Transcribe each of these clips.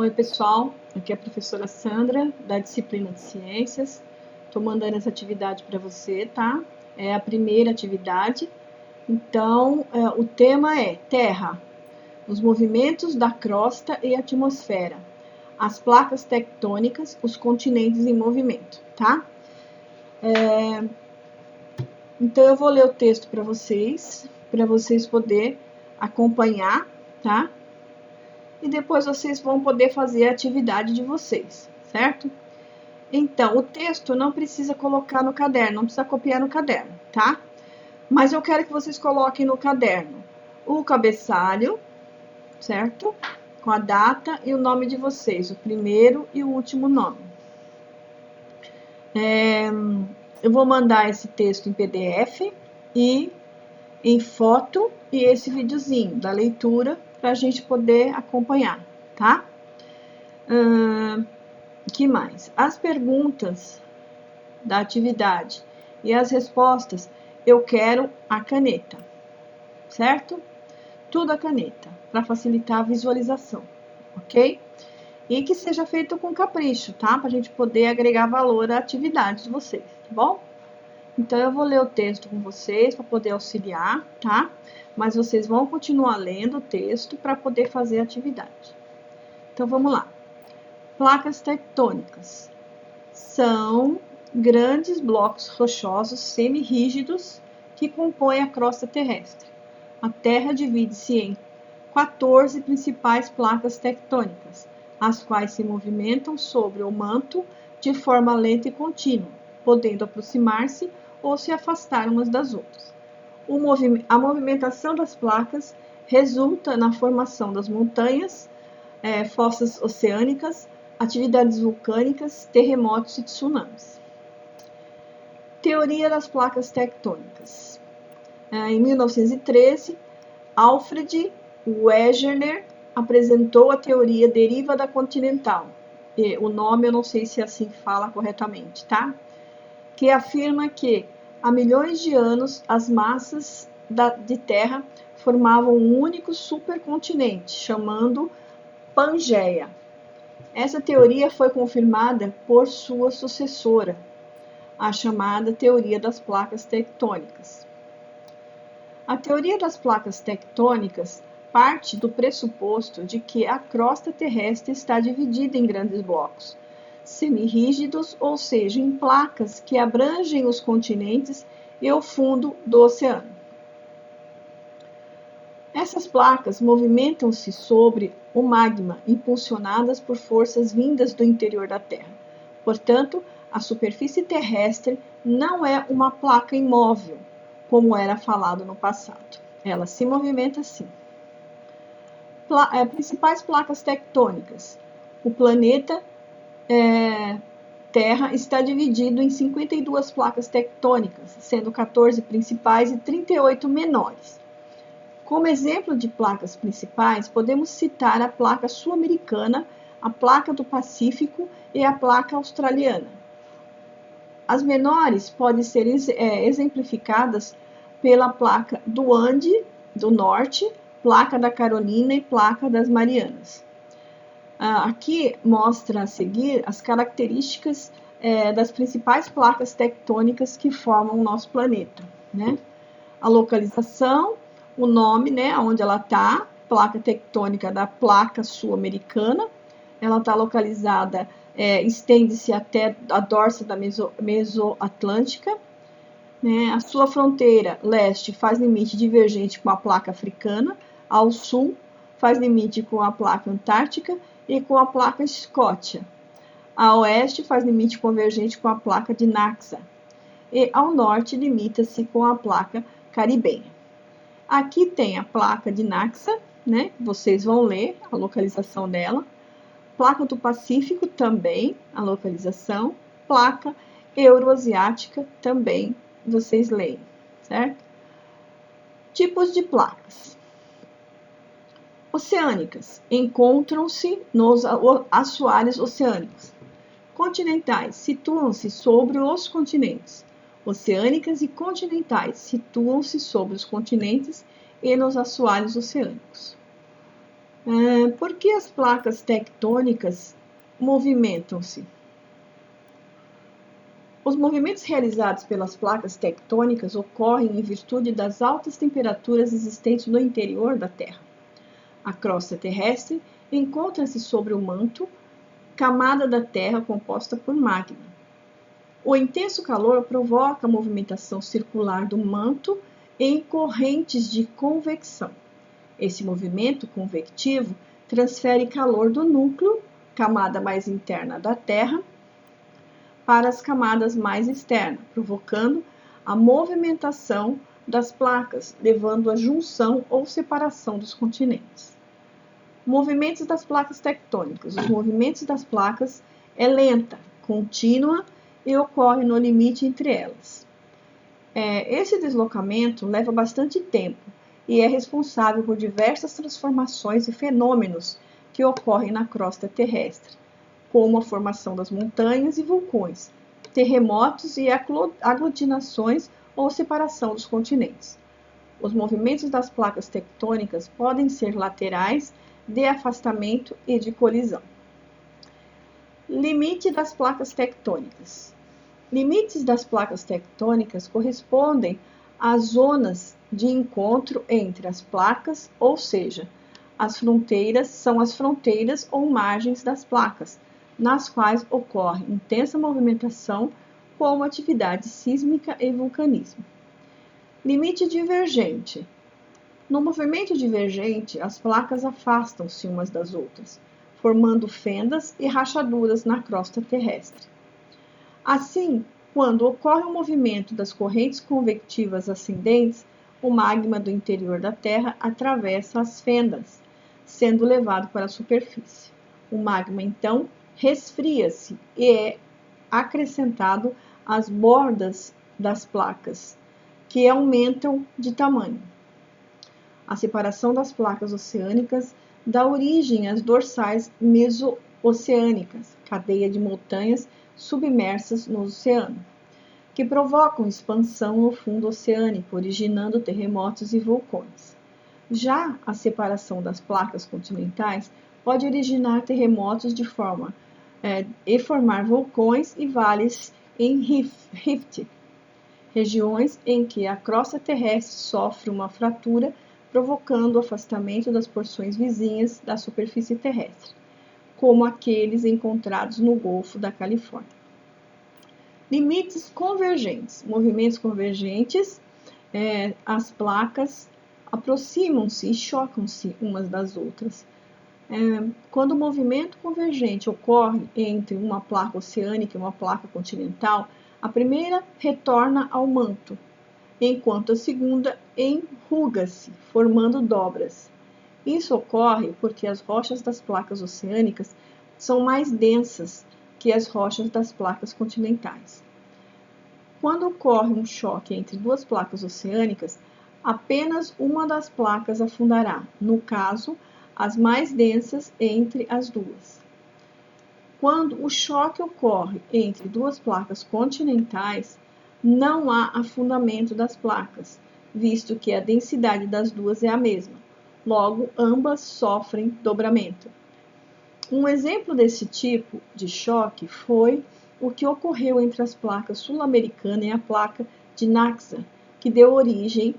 Oi, pessoal, aqui é a professora Sandra, da disciplina de Ciências. Estou mandando essa atividade para você, tá? É a primeira atividade. Então, o tema é Terra, os movimentos da crosta e atmosfera, as placas tectônicas, os continentes em movimento, tá? Então, eu vou ler o texto para vocês poderem acompanhar, tá? E depois vocês vão poder fazer a atividade de vocês, certo? Então, o texto não precisa colocar no caderno, não precisa copiar no caderno, tá? Mas eu quero que vocês coloquem no caderno o cabeçalho, certo? Com a data e o nome de vocês, o primeiro e o último nome. Eu vou mandar esse texto em PDF e em foto e esse videozinho da leitura para a gente poder acompanhar, tá? Que mais? As perguntas da atividade e as respostas eu quero a caneta, certo? Tudo a caneta, para facilitar a visualização, ok? E que seja feito com capricho, tá? Para a gente poder agregar valor à atividade de vocês, tá bom? Então, eu vou ler o texto com vocês para poder auxiliar, tá? Mas vocês vão continuar lendo o texto para poder fazer a atividade. Então, vamos lá. Placas tectônicas são grandes blocos rochosos semi-rígidos que compõem a crosta terrestre. A Terra divide-se em 14 principais placas tectônicas, as quais se movimentam sobre o manto de forma lenta e contínua, podendo aproximar-se ou se afastar umas das outras. A movimentação das placas resulta na formação das montanhas, fossas oceânicas, atividades vulcânicas, terremotos e tsunamis. Teoria das placas tectônicas. Em 1913, Alfred Wegener apresentou a teoria deriva continental. O nome eu não sei se assim fala corretamente, tá? Que afirma que há milhões de anos as massas de terra formavam um único supercontinente, chamando Pangeia. Essa teoria foi confirmada por sua sucessora, a chamada teoria das placas tectônicas. A teoria das placas tectônicas parte do pressuposto de que a crosta terrestre está dividida em grandes blocos semirrígidos, ou seja, em placas que abrangem os continentes e o fundo do oceano. Essas placas movimentam-se sobre o magma, impulsionadas por forças vindas do interior da Terra. Portanto, a superfície terrestre não é uma placa imóvel, como era falado no passado. Ela se movimenta sim. Principais placas tectônicas. O planeta Terra está dividido em 52 placas tectônicas, sendo 14 principais e 38 menores. Como exemplo de placas principais, podemos citar a placa sul-americana, a placa do Pacífico e a placa australiana. As menores podem ser exemplificadas pela placa do Ande, do Norte, placa da Carolina e placa das Marianas. Aqui mostra a seguir as características das principais placas tectônicas que formam o nosso planeta, né? A localização, o nome, né, onde ela está, placa tectônica da placa sul-americana, ela está localizada, estende-se até a dorsa da Mesoatlântica, né? A sua fronteira leste faz limite divergente com a placa africana, ao sul faz limite com a placa antártica e com a placa Escócia. A oeste faz limite convergente com a placa de Naxa. E ao norte limita-se com a placa caribenha. Aqui tem a placa de Naxa, né? Vocês vão ler a localização dela. Placa do Pacífico também, a localização. Placa euroasiática também, vocês leem, certo? Tipos de placas. Oceânicas, encontram-se nos assoalhos oceânicos. Continentais, situam-se sobre os continentes. Oceânicas e continentais, situam-se sobre os continentes e nos assoalhos oceânicos. Por que as placas tectônicas movimentam-se? Os movimentos realizados pelas placas tectônicas ocorrem em virtude das altas temperaturas existentes no interior da Terra. A crosta terrestre encontra-se sobre o manto, camada da Terra composta por magma. O intenso calor provoca a movimentação circular do manto em correntes de convecção. Esse movimento convectivo transfere calor do núcleo, camada mais interna da Terra, para as camadas mais externas, provocando a movimentação das placas, levando à junção ou separação dos continentes. Movimentos das placas tectônicas. Os movimentos das placas é lenta, contínua e ocorre no limite entre elas. Esse deslocamento leva bastante tempo e é responsável por diversas transformações e fenômenos que ocorrem na crosta terrestre, como a formação das montanhas e vulcões, terremotos e aglutinações ou separação dos continentes. Os movimentos das placas tectônicas podem ser laterais, de afastamento e de colisão. Limite das placas tectônicas. Limites das placas tectônicas correspondem às zonas de encontro entre as placas, ou seja, as fronteiras são as fronteiras ou margens das placas, nas quais ocorre intensa movimentação, como atividade sísmica e vulcanismo. Limite divergente. No movimento divergente, as placas afastam-se umas das outras, formando fendas e rachaduras na crosta terrestre. Assim, quando ocorre o movimento das correntes convectivas ascendentes, o magma do interior da Terra atravessa as fendas, sendo levado para a superfície. O magma, então, resfria-se e é acrescentado às bordas das placas, que aumentam de tamanho. A separação das placas oceânicas dá origem às dorsais meso-oceânicas, cadeia de montanhas submersas no oceano, que provocam expansão no fundo oceânico, originando terremotos e vulcões. Já a separação das placas continentais pode originar terremotos e formar vulcões e vales em rift, regiões em que a crosta terrestre sofre uma fratura, provocando o afastamento das porções vizinhas da superfície terrestre, como aqueles encontrados no Golfo da Califórnia. Limites convergentes. Movimentos convergentes, as placas aproximam-se e chocam-se umas das outras. Quando o movimento convergente ocorre entre uma placa oceânica e uma placa continental, a primeira retorna ao manto, enquanto a segunda enruga-se, formando dobras. Isso ocorre porque as rochas das placas oceânicas são mais densas que as rochas das placas continentais. Quando ocorre um choque entre duas placas oceânicas, apenas uma das placas afundará, no caso, as mais densas entre as duas. Quando o choque ocorre entre duas placas continentais, não há afundamento das placas, visto que a densidade das duas é a mesma. Logo, ambas sofrem dobramento. Um exemplo desse tipo de choque foi o que ocorreu entre as placas sul-americana e a placa de Naxa, que deu origem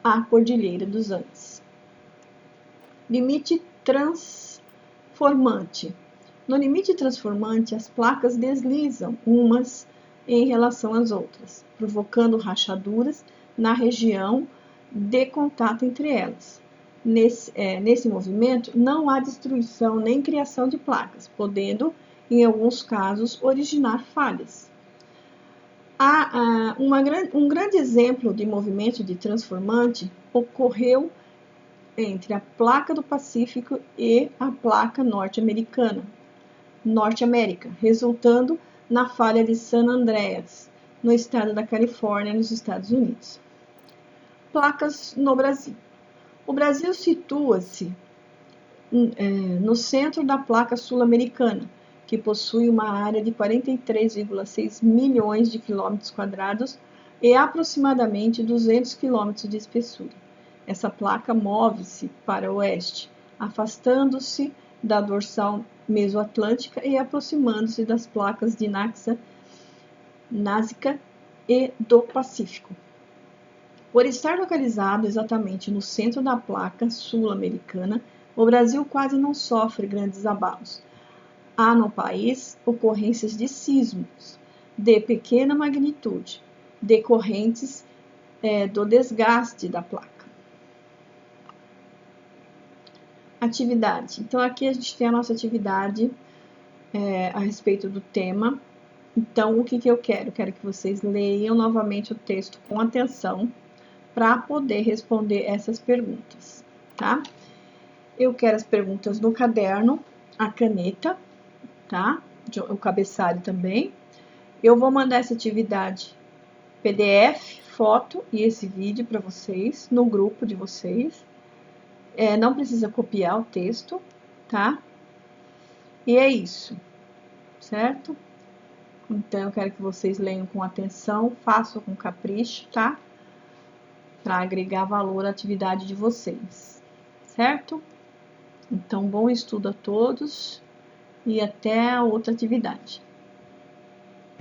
à Cordilheira dos Andes. Limite transformante. No limite transformante, as placas deslizam umas em relação às outras, provocando rachaduras na região de contato entre elas. Nesse movimento, não há destruição nem criação de placas, podendo, em alguns casos, originar falhas. Um grande exemplo de movimento de transformante ocorreu entre a placa do Pacífico e a placa Norte América, resultando na falha de San Andreas, no estado da Califórnia, nos Estados Unidos. Placas no Brasil. O Brasil situa-se no centro da placa sul-americana, que possui uma área de 43,6 milhões de quilômetros quadrados e aproximadamente 200 quilômetros de espessura. Essa placa move-se para o oeste, afastando-se da dorsal mesoatlântica e aproximando-se das placas de Násica e do Pacífico. Por estar localizado exatamente no centro da placa sul-americana, o Brasil quase não sofre grandes abalos. Há no país ocorrências de sismos de pequena magnitude, decorrentes do desgaste da placa. Atividade. Então, aqui a gente tem a nossa atividade a respeito do tema. Então, o que eu quero? Quero que vocês leiam novamente o texto com atenção para poder responder essas perguntas, tá? Eu quero as perguntas no caderno, a caneta, tá? O cabeçalho também. Eu vou mandar essa atividade PDF, foto e esse vídeo para vocês no grupo de vocês. Não precisa copiar o texto, tá? E é isso, certo? Então, eu quero que vocês leiam com atenção, façam com capricho, tá? Para agregar valor à atividade de vocês, certo? Então, bom estudo a todos e até a outra atividade.